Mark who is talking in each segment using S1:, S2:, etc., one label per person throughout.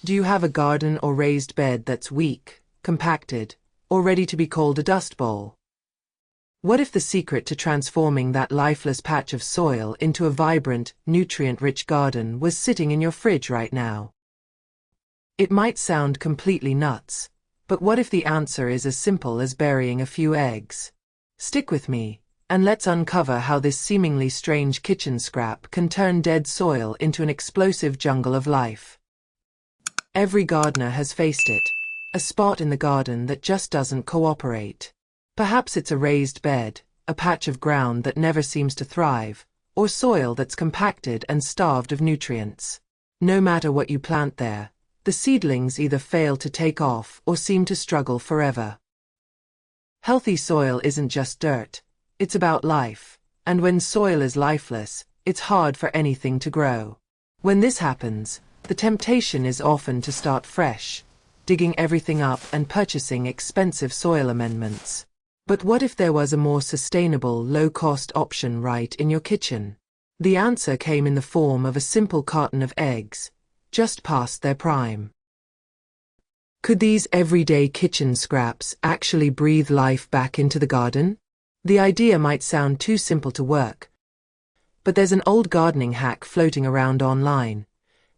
S1: Do you have a garden or raised bed that's weak, compacted, or ready to be called a dust bowl? What if the secret to transforming that lifeless patch of soil into a vibrant, nutrient-rich garden was sitting in your fridge right now? It might sound completely nuts, but what if the answer is as simple as burying a few eggs? Stick with me, and let's uncover how this seemingly strange kitchen scrap can turn dead soil into an explosive jungle of life. Every gardener has faced it, a spot in the garden that just doesn't cooperate. Perhaps it's a raised bed, a patch of ground that never seems to thrive, or soil that's compacted and starved of nutrients. No matter what you plant there, the seedlings either fail to take off or seem to struggle forever. Healthy soil isn't just dirt, it's about life, and when soil is lifeless, it's hard for anything to grow. When this happens, the temptation is often to start fresh, digging everything up and purchasing expensive soil amendments. But what if there was a more sustainable, low-cost option right in your kitchen? The answer came in the form of a simple carton of eggs, just past their prime. Could these everyday kitchen scraps actually breathe life back into the garden? The idea might sound too simple to work, but there's an old gardening hack floating around online: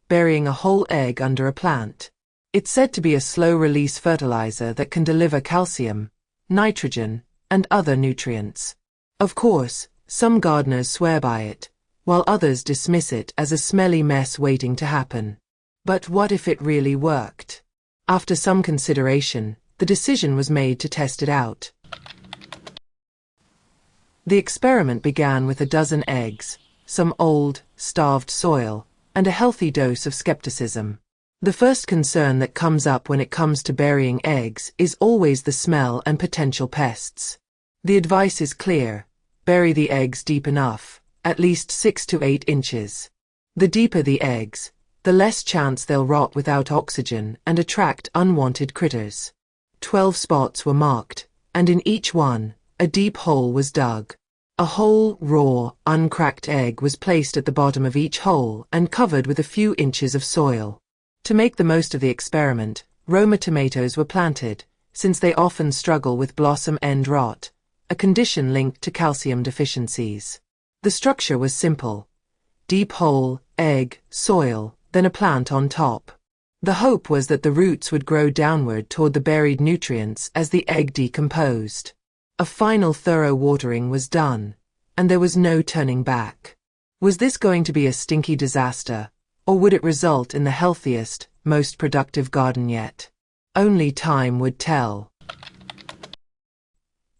S1: burying a whole egg under a plant. It's said to be a slow-release fertilizer that can deliver calcium, nitrogen, and other nutrients. Of course, some gardeners swear by it, while others dismiss it as a smelly mess waiting to happen. But what if it really worked? After some consideration, the decision was made to test it out. The experiment began with a dozen eggs, some old, starved soil, and a healthy dose of skepticism. The first concern that comes up when it comes to burying eggs is always the smell and potential pests. The advice is clear: bury the eggs deep enough, at least 6 to 8 inches. The deeper the eggs, the less chance they'll rot without oxygen and attract unwanted critters. 12 spots were marked, and in each one, a deep hole was dug. A whole, raw, uncracked egg was placed at the bottom of each hole and covered with a few inches of soil. To make the most of the experiment, Roma tomatoes were planted, since they often struggle with blossom end rot, a condition linked to calcium deficiencies. The structure was simple: deep hole, egg, soil, then a plant on top. The hope was that the roots would grow downward toward the buried nutrients as the egg decomposed. A final thorough watering was done, and there was no turning back. Was this going to be a stinky disaster, or would it result in the healthiest, most productive garden yet? Only time would tell.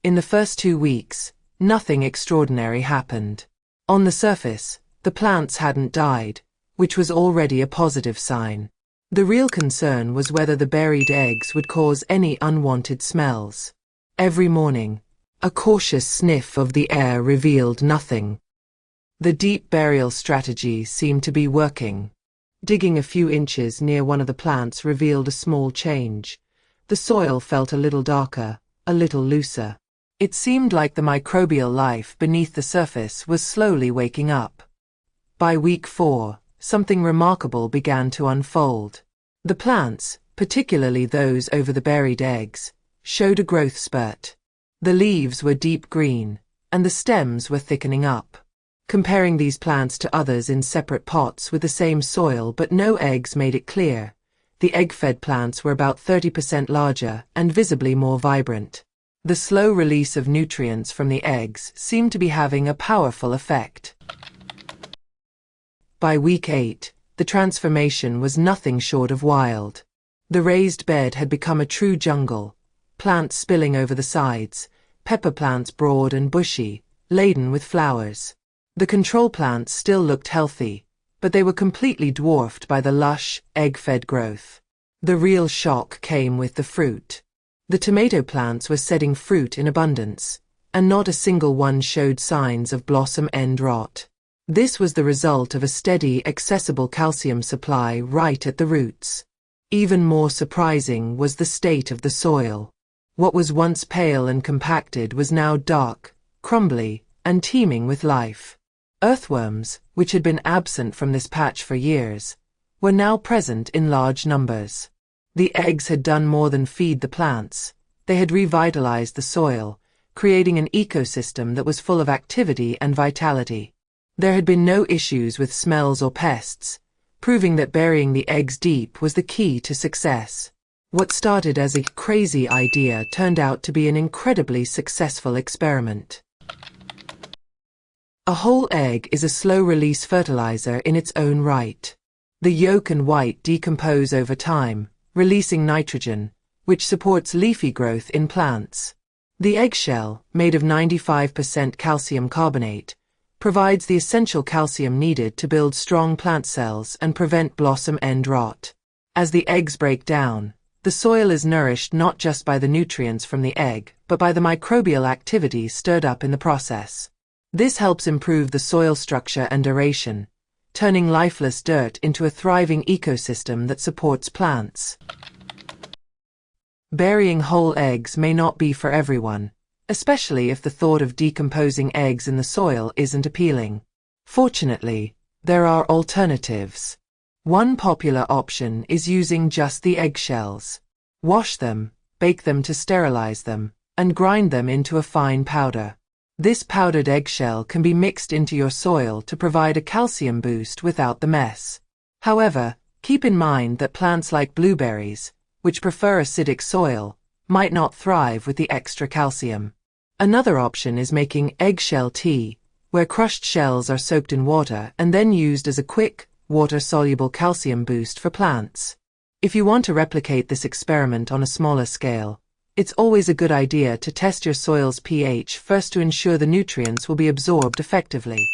S1: In the first 2 weeks, nothing extraordinary happened. On the surface, the plants hadn't died, which was already a positive sign. The real concern was whether the buried eggs would cause any unwanted smells. Every morning, a cautious sniff of the air revealed nothing. The deep burial strategy seemed to be working. Digging a few inches near one of the plants revealed a small change. The soil felt a little darker, a little looser. It seemed like the microbial life beneath the surface was slowly waking up. By week 4, something remarkable began to unfold. The plants, particularly those over the buried eggs, showed a growth spurt. The leaves were deep green, and the stems were thickening up. Comparing these plants to others in separate pots with the same soil but no eggs made it clear: the egg-fed plants were about 30% larger and visibly more vibrant. The slow release of nutrients from the eggs seemed to be having a powerful effect. By week 8, the transformation was nothing short of wild. The raised bed had become a true jungle, plants spilling over the sides, pepper plants broad and bushy, laden with flowers. The control plants still looked healthy, but they were completely dwarfed by the lush, egg-fed growth. The real shock came with the fruit. The tomato plants were setting fruit in abundance, and not a single one showed signs of blossom end rot. This was the result of a steady, accessible calcium supply right at the roots. Even more surprising was the state of the soil. What was once pale and compacted was now dark, crumbly, and teeming with life. Earthworms, which had been absent from this patch for years, were now present in large numbers. The eggs had done more than feed the plants. They had revitalized the soil, creating an ecosystem that was full of activity and vitality. There had been no issues with smells or pests, proving that burying the eggs deep was the key to success. What started as a crazy idea turned out to be an incredibly successful experiment. A whole egg is a slow-release fertilizer in its own right. The yolk and white decompose over time, releasing nitrogen, which supports leafy growth in plants. The eggshell, made of 95% calcium carbonate, provides the essential calcium needed to build strong plant cells and prevent blossom end rot. As the eggs break down, the soil is nourished not just by the nutrients from the egg, but by the microbial activity stirred up in the process. This helps improve the soil structure and aeration, turning lifeless dirt into a thriving ecosystem that supports plants. Burying whole eggs may not be for everyone, especially if the thought of decomposing eggs in the soil isn't appealing. Fortunately, there are alternatives. One popular option is using just the eggshells. Wash them, bake them to sterilize them, and grind them into a fine powder. This powdered eggshell can be mixed into your soil to provide a calcium boost without the mess. However, keep in mind that plants like blueberries, which prefer acidic soil, might not thrive with the extra calcium. Another option is making eggshell tea, where crushed shells are soaked in water and then used as a quick, water-soluble calcium boost for plants. If you want to replicate this experiment on a smaller scale, it's always a good idea to test your soil's pH first to ensure the nutrients will be absorbed effectively.